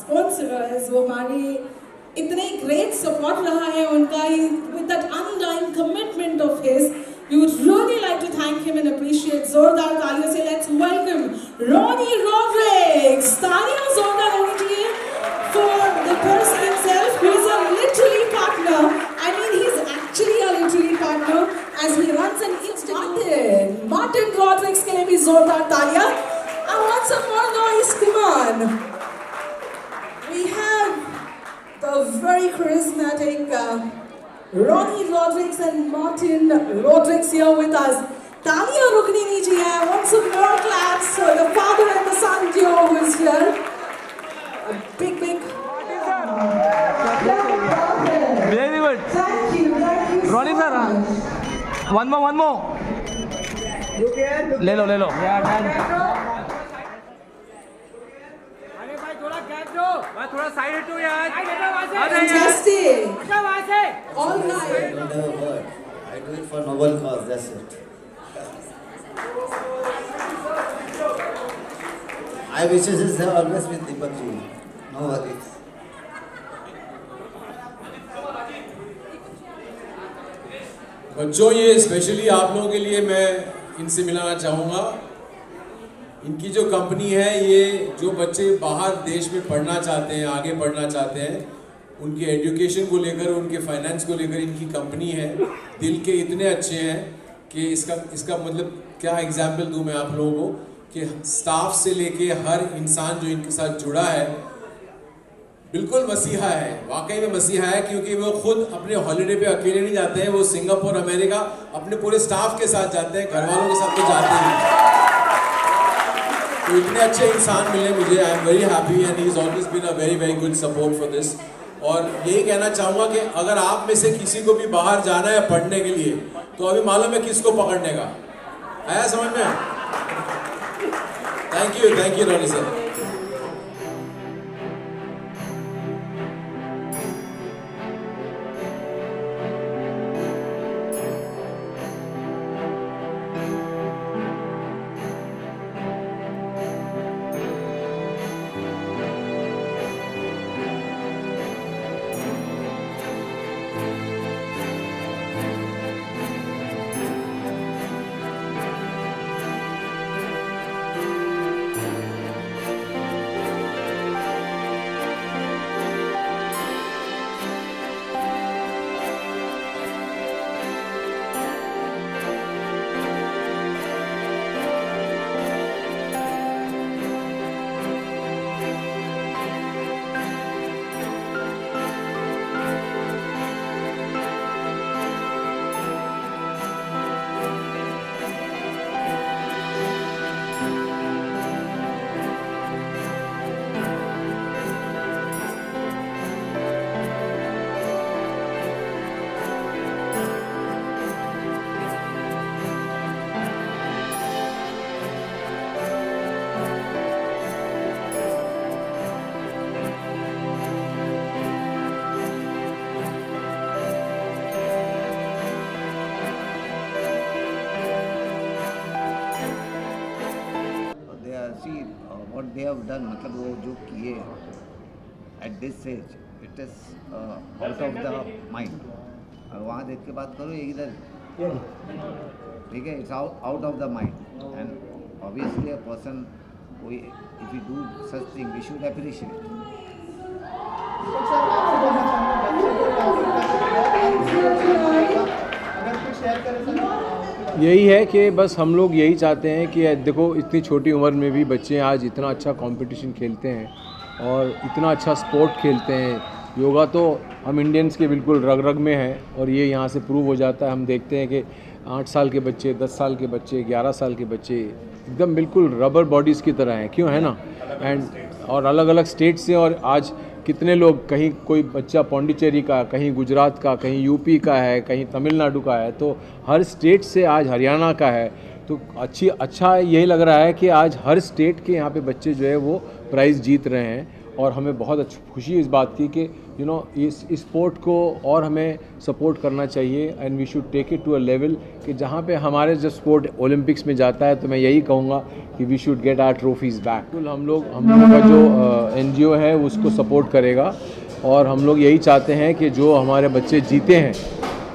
Sponsors, वो हमारे इतने ग्रेट सपोर्ट रहा है उनका, with that undying commitment of his. We would really like to thank him and appreciate. जोरदार तालियों से let's welcome Ronnie Rodrigues. तालियां जोरदार होनी चाहिए for the person himself who is a literary partner. I mean, he's actually a literary partner as he runs an institute. Martin Rodrigues के लिए भी जोरदार तालियां. I want some more noise. Come on. We have the very charismatic Ronnie Rodrigues and Martin Rodrigues here with us. Talia rukni nahi chahiye. I want some more claps for the father and the son duo who is here. A big very good. Thank you Ronnie sir, one more. ले लो थोड़ा side हटो यार. Fantastic. All I right. don't have a word. I do it for noble cause, that's it. My wishes is always with Deepak ji. No worries. बच्चों, ये specially आप लोगों के लिए मैं इनसे मिलाना चाहूँगा. इनकी जो कंपनी है, ये जो बच्चे बाहर देश में पढ़ना चाहते हैं, आगे पढ़ना चाहते हैं, उनके एजुकेशन को लेकर, उनके फाइनेंस को लेकर इनकी कंपनी है. दिल के इतने अच्छे हैं कि इसका मतलब क्या एग्जाम्पल दूँ मैं आप लोगों को कि स्टाफ से लेके हर इंसान जो इनके साथ जुड़ा है बिल्कुल मसीहा है. वाकई में मसीहा है, क्योंकि वो खुद अपने हॉलिडे पे अकेले नहीं जाते हैं. वो सिंगापुर, अमेरिका अपने पूरे स्टाफ के साथ जाते हैं, घर वालों के साथ तो जाते हैं. तो इतने अच्छे इंसान मिले मुझे. I am very happy and he is always been a very very good support for this. और यही कहना चाहूँगा कि अगर आप में से किसी को भी बाहर जाना है पढ़ने के लिए, तो अभी मालूम है किसको पकड़ने का. आया समझ में? Thank you Ronnie sir. what they have done, मतलब वो जो किए at this age, it is out of the mind. और वहाँ देख के बात करो, ये इधर ठीक है, it's out of the mind. And obviously a person, if we do such thing, we should appreciate. यही है कि बस हम लोग यही चाहते हैं कि देखो इतनी छोटी उम्र में भी बच्चे आज इतना अच्छा कंपटीशन खेलते हैं और इतना अच्छा स्पोर्ट खेलते हैं. योगा तो हम इंडियंस के बिल्कुल रग रग में है और ये यहाँ से प्रूव हो जाता है. हम देखते हैं कि 8 साल के बच्चे, 10 साल के बच्चे, 11 साल के बच्चे एकदम बिल्कुल रबर बॉडीज़ की तरह हैं, क्यों है ना. और अलग अलग स्टेट से, और आज कितने लोग, कहीं कोई बच्चा पौंडीचेरी का, कहीं गुजरात का, कहीं यूपी का है, कहीं तमिलनाडु का है, तो हर स्टेट से, आज हरियाणा का है. तो अच्छा यही लग रहा है कि आज हर स्टेट के यहाँ पे बच्चे जो है वो प्राइज़ जीत रहे हैं और हमें बहुत अच्छी खुशी इस बात की कि इस स्पोर्ट को और हमें सपोर्ट करना चाहिए and we should take it to a level कि जहाँ पे हमारे जब स्पोर्ट ओलंपिक्स में जाता है तो मैं यही कहूँगा कि we should get our trophies back. हम लोग का जो NGO है उसको सपोर्ट करेगा और हम लोग यही चाहते हैं कि जो हमारे बच्चे जीते हैं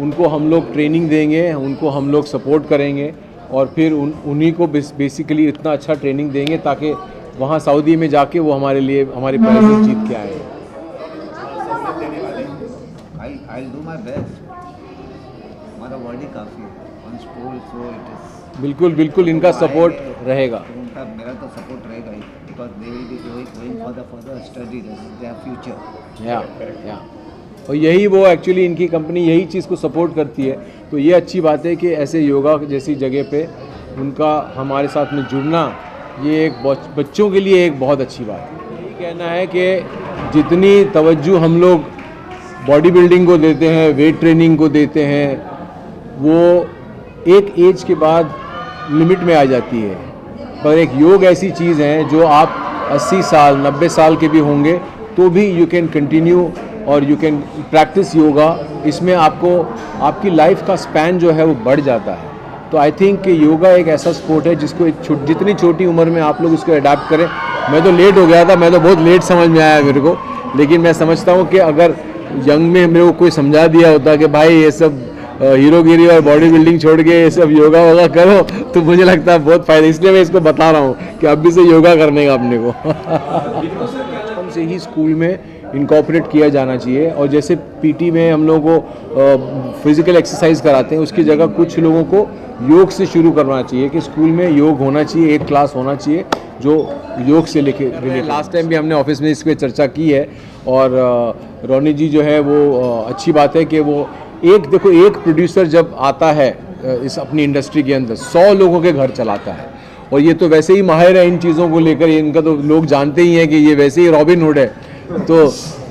उनको हम लोग ट्रेनिंग देंगे, उनको हम लोग सपोर्ट करेंगे और फिर उन्हीं को बेसिकली इतना अच्छा ट्रेनिंग देंगे ताकि वहाँ सऊदी में जाके वो हमारे लिए हमारे प्राइजेस जीत के आए। I'll do my best. हमारा वर्ड ही काफ़ी है on sports, so it is बिल्कुल बिल्कुल इनका सपोर्ट रहेगा। तो उनका मेरा तो सपोर्ट रहेगा ही because they will be going for the further study, their future. या और यही वो एक्चुअली इनकी कंपनी यही चीज़ को सपोर्ट करती है, तो ये अच्छी बात है कि ऐसे योगा जैसी जगह पे उनका हमारे साथ में जुड़ना ये एक बच्चों के लिए एक बहुत अच्छी बात है। ये कहना है कि जितनी तवज्जो हम लोग बॉडी बिल्डिंग को देते हैं, वेट ट्रेनिंग को देते हैं, वो एक एज के बाद लिमिट में आ जाती है, पर एक योग ऐसी चीज़ है जो आप 80 साल 90 साल के भी होंगे तो भी यू कैन कंटिन्यू और यू कैन प्रैक्टिस योगा। इसमें आपको आपकी लाइफ का स्पैन जो है वो बढ़ जाता है। तो आई थिंक कि योगा एक ऐसा स्पोर्ट है जिसको जितनी छोटी उम्र में आप लोग इसको अडैप्ट करें। मैं तो लेट हो गया था, मैं तो बहुत लेट समझ में आया मेरे को, लेकिन मैं समझता हूँ कि अगर यंग में मेरे को कोई समझा दिया होता कि भाई ये सब हीरोगिरी और बॉडी बिल्डिंग छोड़ के ये सब योगा वोगा करो तो मुझे लगता है बहुत फ़ायदा, इसलिए मैं इसको बता रहा हूँ कि अभी से योगा करने का अपने को बचपन से ही स्कूल में इनकॉर्पोरेट किया जाना चाहिए। और जैसे पीटी में हम लोगों को फिज़िकल एक्सरसाइज कराते हैं उसकी जगह कुछ लोगों को योग से शुरू करना चाहिए कि स्कूल में योग होना चाहिए, एक क्लास होना चाहिए जो योग से लेके। लास्ट टाइम भी हमने ऑफिस में इस पर चर्चा की है और रोनी जी जो है वो अच्छी बात है कि वो एक प्रोड्यूसर जब आता है इस अपनी इंडस्ट्री के अंदर 100 लोगों के घर चलाता है और ये तो वैसे ही माहिर है इन चीज़ों को लेकर, इनका तो लोग जानते ही हैं कि ये वैसे ही रॉबिन हुड है।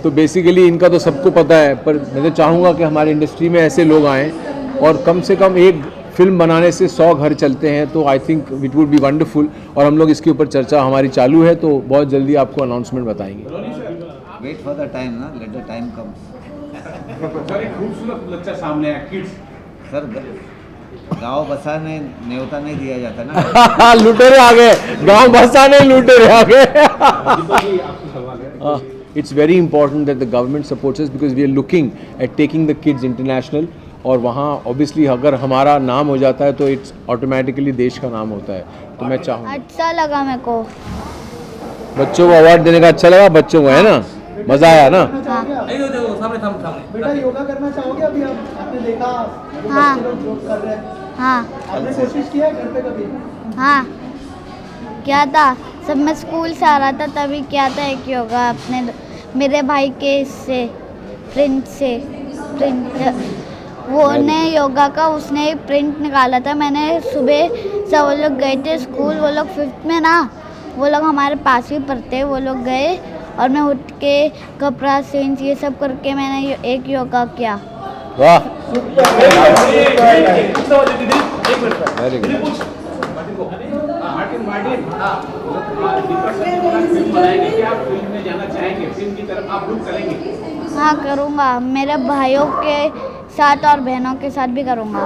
तो बेसिकली इनका तो सबको पता है, पर मैं तो चाहूँगा कि हमारी इंडस्ट्री में ऐसे लोग आएँ और कम से कम एक फिल्म बनाने से 100 घर चलते हैं, तो I think it would be wonderful. और हम लोग इसके ऊपर चर्चा हमारी चालू है, तो बहुत जल्दी आपको अनाउंसमेंट बताएंगे। वेट फॉर द टाइम ना, let the time comes. Sir एक खूबसूरत बच्चा सामने है किड्स। सर गाँव बसाने न्योता नहीं दिया जाता ना। लुटेरे आ गए, गाँव बसाने लुटेरे आ गए। It's very important that the government supports us because we are looking at taking the kids international और वहाँ ऑब्वियसली अगर हमारा नाम हो जाता है तो इट्स ऑटोमेटिकली देश का नाम होता है। तो मैं चाहूँगा, अच्छा लगा मेरे को, बच्चों को अवार्ड देने का अच्छा लगा, बच्चों को है ना, मज़ा आया ना। बेटा योगा करना चाहोगे? अभी आपने देखा हाँ। बच्चे लोग योग कर रहे हैं, हाँ आपने कोशिश किया है घर पे कभी? हाँ क्या था, सब मैं स्कूल से आ रहा था तभी क्या था एक योगा अपने मेरे भाई के इससे प्रिंट वो ने योगा का उसने एक प्रिंट निकाला था। मैंने सुबह सब वो लोग गए थे स्कूल, वो लोग 5th में ना, वो लोग हमारे पास ही पढ़ते, वो लोग गए और मैं उठ के कपड़ा चेंज ये सब करके मैंने एक योगा किया। वाह, वेरी गुड। हाँ करूँगा, मेरे भाइयों के साथ और बहनों के साथ भी करूँगा।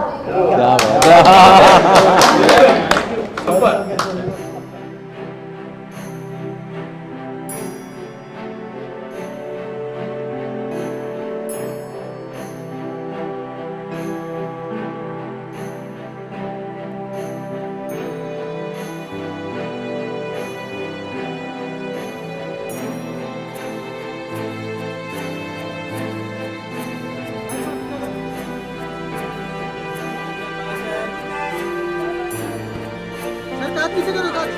पीछे करो काज।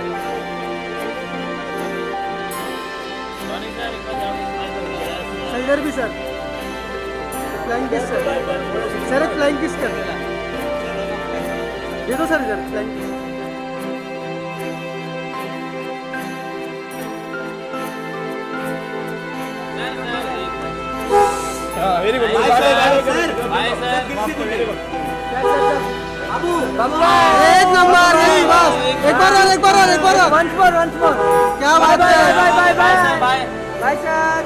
सर इधर भी सर, फ्लाइंग किस सर एक फ्लाइंग किस कर ये तो सर इधर फ्लाइंग किस। वेरी गुड एक नंबर, एक बार वंस मोर क्या बात है। Bye bye bye bye hi sir